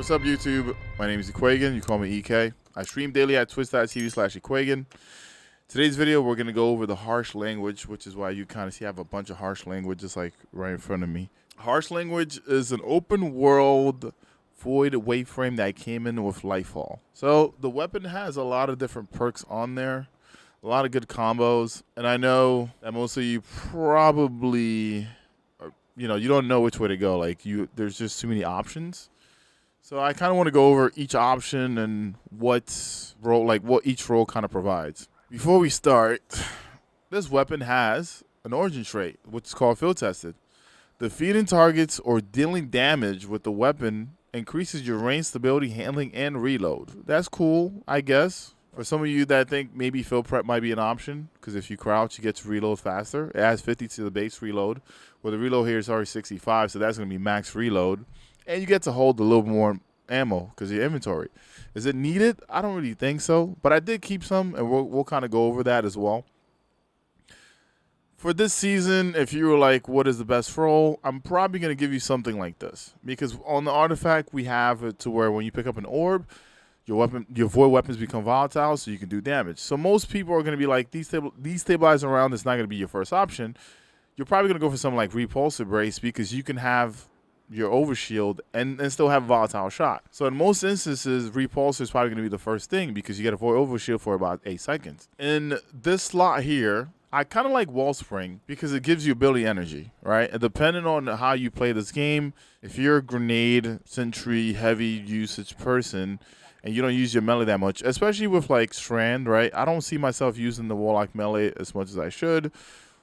What's up, YouTube? My name is Ekuegan. You call me EK. I stream daily at twitch.tv/Ekuegan. Today's video, we're going to go over the harsh language, which is why you kind of see I have a bunch of harsh language just like right in front of me. Harsh language is an open world void waveframe that came in with Lightfall. So the weapon has a lot of different perks on there, a lot of good combos, and I know that most of you probably, you don't know which way to go. Like there's just too many options. So I kind of want to go over each option and what each role kind of provides. Before we start, this weapon has an origin trait, which is called field tested. Defeating targets or dealing damage with the weapon increases your range, stability, handling, and reload. That's cool, I guess. For some of you that think maybe field prep might be an option, because if you crouch, you get to reload faster. It adds 50 to the base reload. Well, the reload here is already 65, so that's going to be max reload. And you get to hold a little more ammo because of your inventory. Is it needed? I don't really think so, but I did keep some, and we'll kind of go over that as well. For this season, if you were like, what is the best role? I'm probably going to give you something like this, because on the artifact, we have it to where when you pick up an orb, your void weapons become volatile, so you can do damage. So most people are going to be like, destabilizing around is not going to be your first option. You're probably going to go for something like repulsive brace, because you can have your overshield and still have a volatile shot. So in most instances, repulsor is probably going to be the first thing, because you get a void overshield for about 8 seconds. In this slot here, I kind of like Wellspring because it gives you ability energy, right? And depending on how you play this game, if you're a grenade, sentry, heavy usage person, and you don't use your melee that much, especially with like Strand, right? I don't see myself using the Warlock melee as much as I should,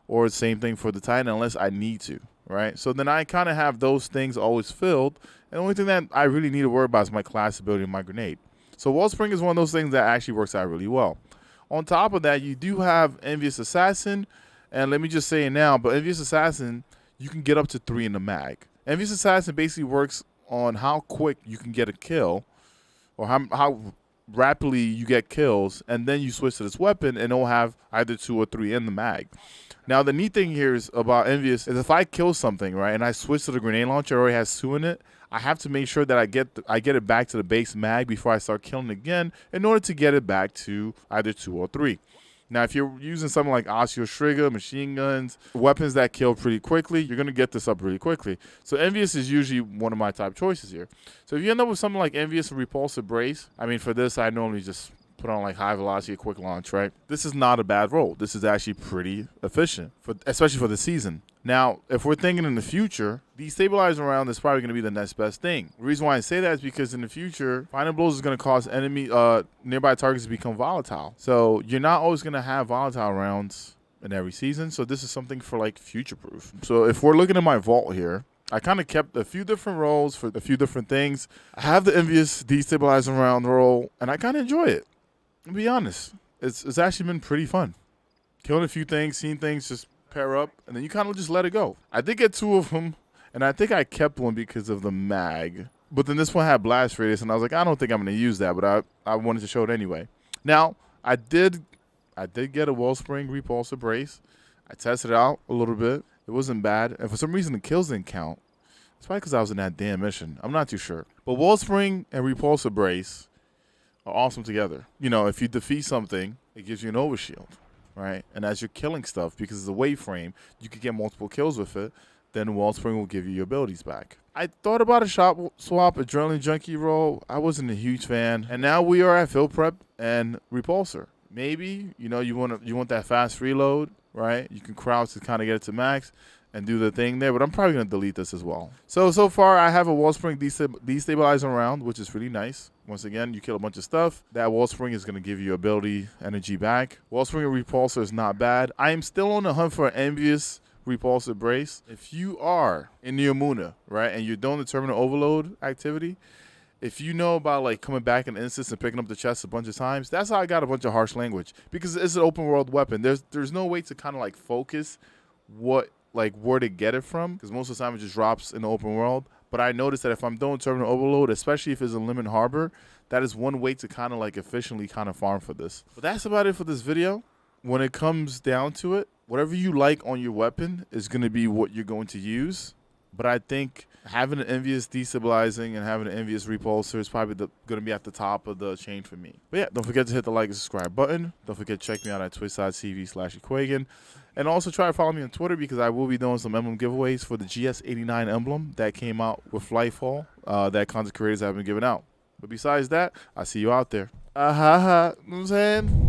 or the same thing for the Titan unless I need to, right? So then I kind of have those things always filled, and the only thing that I really need to worry about is my class ability and my grenade. So Wellspring is one of those things that actually works out really well. On top of that, you do have Envious Assassin, and let me just say it now, but Envious Assassin, you can get up to 3 in the mag. Envious Assassin basically works on how quick you can get a kill, or how rapidly you get kills, and then you switch to this weapon, and it'll have either 2 or 3 in the mag. Now, the neat thing here is about Envious is if I kill something, right, and I switch to the grenade launcher, it already has 2 in it, I have to make sure that I get it back to the base mag before I start killing again in order to get it back to either 2 or 3. Now, if you're using something like Osteo Trigger, machine guns, weapons that kill pretty quickly, you're going to get this up really quickly. So Envious is usually one of my top choices here. So if you end up with something like Envious and Repulsive Brace, I mean, for this, I normally just put on like high velocity, quick launch, right? This is not a bad role. This is actually pretty efficient, especially for the season. Now, if we're thinking in the future, destabilizing around is probably going to be the next best thing. The reason why I say that is because in the future, final blows is going to cause nearby targets to become volatile. So you're not always going to have volatile rounds in every season. So this is something for like future proof. So if we're looking at my vault here, I kind of kept a few different roles for a few different things. I have the Envious destabilizing around role, and I kind of enjoy it. To be honest, it's actually been pretty fun. Killing a few things, seeing things just pair up, and then you kind of just let it go. I did get 2 of them, and I think I kept one because of the mag. But then this one had blast radius, and I was like, I don't think I'm going to use that, but I wanted to show it anyway. Now, I did get a Wellspring Repulsor Brace. I tested it out a little bit. It wasn't bad, and for some reason the kills didn't count. It's probably because I was in that damn mission. I'm not too sure. But Wellspring and Repulsor Brace are awesome together. You know, if you defeat something, it gives you an overshield, right? And as you're killing stuff, because it's a wave frame, you could get multiple kills with it, then Wellspring will give you your abilities back. I thought about a shop swap Adrenaline Junkie role. I wasn't a huge fan. And now we are at field prep and Repulsor. Maybe, you want that fast reload, right? You can crouch to kind of get it to max and do the thing there, but I'm probably going to delete this as well. So far, I have a Wellspring destabilizing round, which is really nice. Once again, you kill a bunch of stuff. That Wellspring is going to give you ability energy back. Wellspring and Repulsor is not bad. I am still on the hunt for an Envious Repulsor Brace. If you are in the Amuna, right, and you're doing the Terminal Overload activity, if you know about like coming back in instance and picking up the chest a bunch of times, that's how I got a bunch of harsh language, because it's an open world weapon. There's no way to kind of like focus where to get it from, because most of the time it just drops in the open world. But I noticed that if I'm doing Terminal Overload, especially if it's a Limit Harbor, that is one way to kind of like efficiently kind of farm for this. But that's about it for this video. When it comes down to it, whatever you like on your weapon is going to be what you're going to use. But I think having an Envious destabilizing and having an Envious repulsor is probably going to be at the top of the chain for me. But yeah, don't forget to hit the like and subscribe button. Don't forget to check me out at twitch.tv/Ekuegan. And also try to follow me on Twitter because I will be doing some emblem giveaways for the GS89 emblem that came out with Lightfall that content creators have been giving out. But besides that, I see you out there. You know what I'm saying?